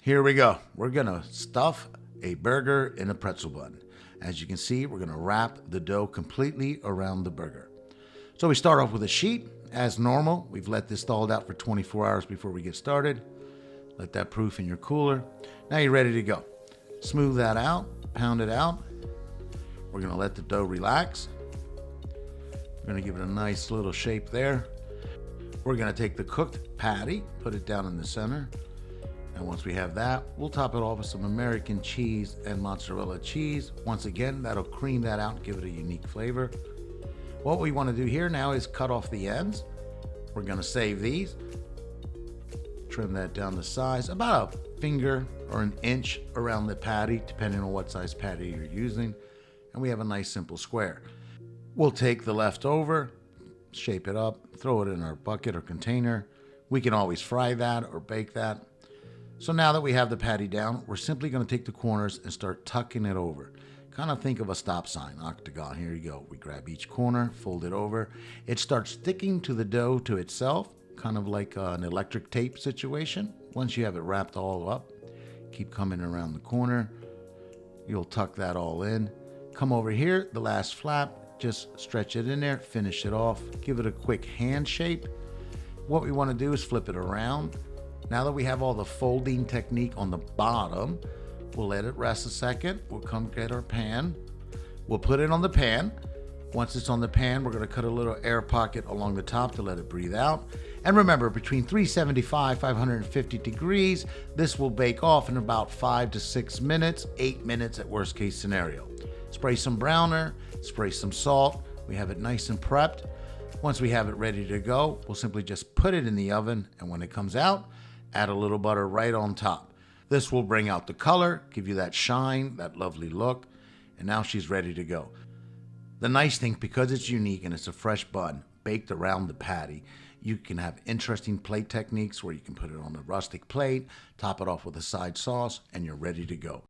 Here we go. We're gonna stuff a burger in a pretzel bun. As you can see, we're gonna wrap the dough completely around the burger. So we start off with a sheet. As normal, we've let this thawed out for 24 hours before we get started. Let that proof in your cooler. Now you're ready to go. Smooth that out, pound it out. We're gonna let the dough relax. We're gonna give it a nice little shape there. We're gonna take the cooked patty, put it down in the center. And once we have that, we'll top it off with some American cheese and mozzarella cheese. Once again, that'll cream that out and give it a unique flavor. What we want to do here now is cut off the ends. We're going to save these. Trim that down to size, about a finger or an inch around the patty, depending on what size patty you're using. And we have a nice simple square. We'll take the leftover, shape it up, throw it in our bucket or container. We can always fry that or bake that. So now that we have the patty down, we're simply going to take the corners and start tucking it over. Kind of think of a stop sign, octagon. Here you go. We grab each corner, fold it over. It starts sticking to the dough to itself, kind of like an electric tape situation. Once you have it wrapped all up, keep coming around the corner. You'll tuck that all in. Come over here, the last flap, just stretch it in there, finish it off, give it a quick hand shape. What we want to do is flip it around. Now that we have all the folding technique on the bottom, we'll let it rest a second. We'll come get our pan. We'll put it on the pan. Once it's on the pan, we're going to cut a little air pocket along the top to let it breathe out. And remember, between 375, 550 degrees, this will bake off in about 5 to 6 minutes, 8 minutes at worst case scenario. Spray some browner, spray some salt. We have it nice and prepped. Once we have it ready to go, we'll simply just put it in the oven. And when it comes out, add a little butter right on top. This will bring out the color, give you that shine, that lovely look, and now she's ready to go. The nice thing, because it's unique and it's a fresh bun baked around the patty, you can have interesting plate techniques where you can put it on a rustic plate, top it off with a side sauce, and you're ready to go.